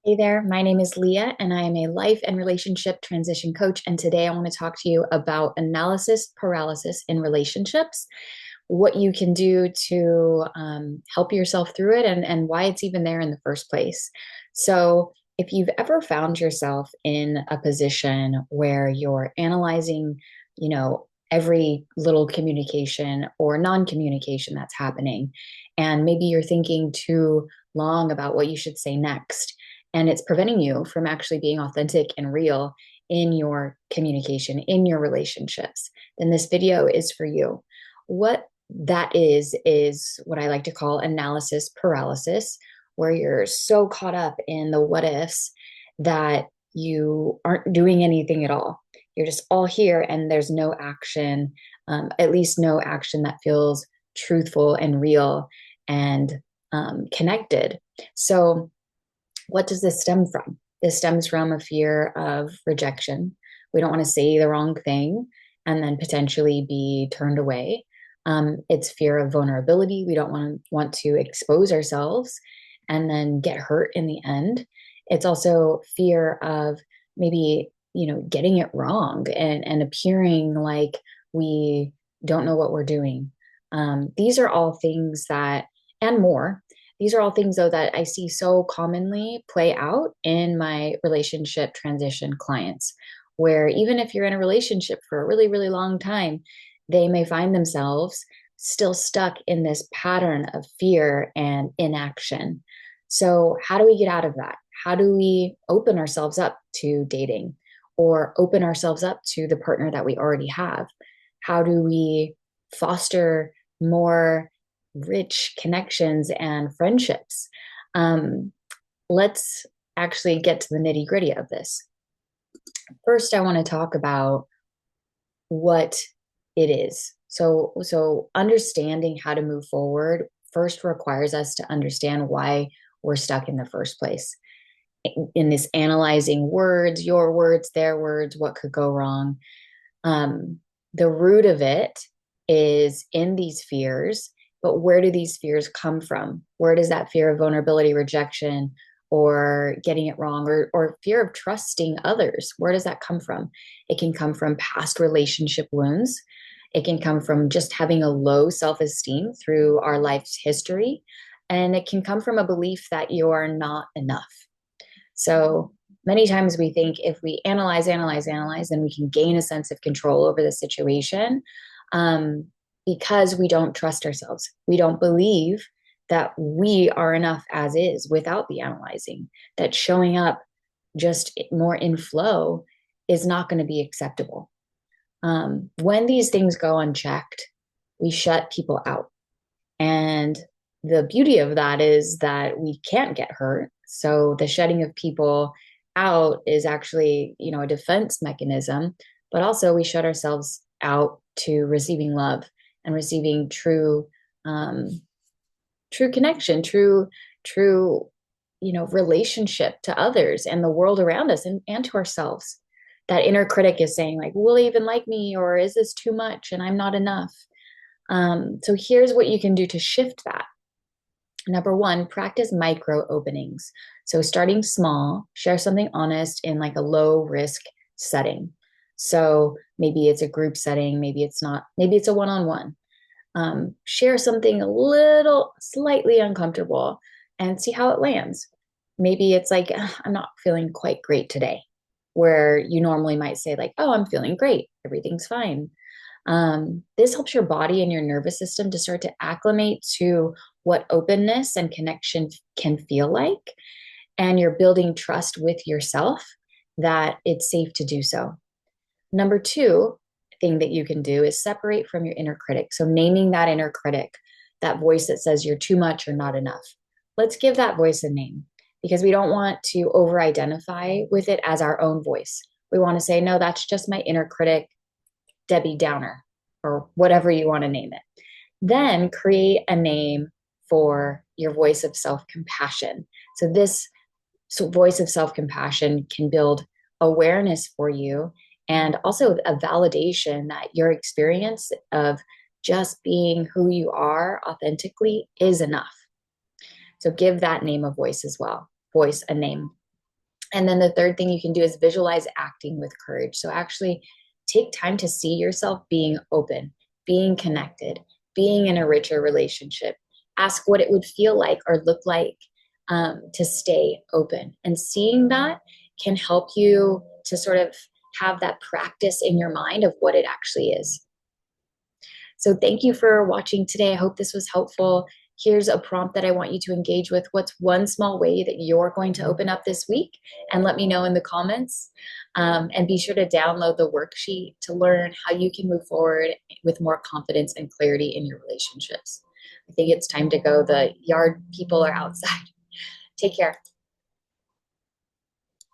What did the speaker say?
Hey there, my name is Leah, and I am a life and relationship transition coach. And today I want to talk to you about analysis paralysis in relationships, what you can do to help yourself through it, and why it's even there in the first place. So, if you've ever found yourself in a position where you're analyzing, every little communication or non-communication that's happening, and maybe you're thinking too long about what you should say next, and it's preventing you from actually being authentic and real in your communication, in your relationships, then this video is for you. What that is what I like to call analysis paralysis, where you're so caught up in the what ifs that you aren't doing anything at all. You're just all here and there's no action, at least no action that feels truthful and real and connected. So, what does this stem from? This stems from a fear of rejection. We don't want to say the wrong thing and then potentially be turned away. It's fear of vulnerability. We don't want to expose ourselves and then get hurt in the end. It's also fear of maybe, getting it wrong and appearing like we don't know what we're doing. These are all things that, and more, these are all things, though, that I see so commonly play out in my relationship transition clients, where even if you're in a relationship for a really, really long time, they may find themselves still stuck in this pattern of fear and inaction. So, how do we get out of that? How do we open ourselves up to dating or open ourselves up to the partner that we already have? How do we foster more rich connections and friendships? Um, let's actually get to the nitty gritty of this. First, I want to talk about what it is. So understanding how to move forward first requires us to understand why we're stuck in the first place. In this analyzing words, your words, their words, what could go wrong. The root of it is in these fears, but where do these fears come from? Where does that fear of vulnerability, rejection, or getting it wrong, or fear of trusting others, where does that come from? It can come from past relationship wounds. It can come from just having a low self-esteem through our life's history. And it can come from a belief that you are not enough. So many times we think if we analyze, then we can gain a sense of control over the situation, because we don't trust ourselves. We don't believe that we are enough as is without the analyzing, that showing up just more in flow is not going to be acceptable. When these things go unchecked, we shut people out. And the beauty of that is that we can't get hurt. So the shedding of people out is actually, a defense mechanism, but also we shut ourselves out to receiving love and receiving true connection, true, relationship to others and the world around us and to ourselves. That inner critic is saying, like, will he even like me? Or is this too much and I'm not enough? So here's what you can do to shift that. Number one, practice micro openings. So starting small, share something honest in like a low risk setting. So maybe it's a group setting, maybe it's not, maybe it's a one-on-one. Share something a little slightly uncomfortable and see how it lands. Maybe it's like, I'm not feeling quite great today, where you normally might say, like, oh, I'm feeling great, everything's fine. This helps your body and your nervous system to start to acclimate to what openness and connection can feel like. And you're building trust with yourself that it's safe to do so. Number two thing that you can do is separate from your inner critic. So naming that inner critic, that voice that says you're too much or not enough. Let's give that voice a name, because we don't want to over identify with it as our own voice. We want to say, no, that's just my inner critic, Debbie Downer, or whatever you want to name it. Then create a name for your voice of self-compassion. So this voice of self-compassion can build awareness for you and also a validation that your experience of just being who you are authentically is enough. So give that name a voice as well. Voice a name. And then the third thing you can do is visualize acting with courage. So actually take time to see yourself being open, being connected, being in a richer relationship. Ask what it would feel like or look like to stay open. And seeing that can help you to sort of have that practice in your mind of what it actually is. So thank you for watching today. I hope this was helpful. Here's a prompt that I want you to engage with. What's one small way that you're going to open up this week? And let me know in the comments. And be sure to download the worksheet to learn how you can move forward with more confidence and clarity in your relationships. I think it's time to go. The yard people are outside. Take care.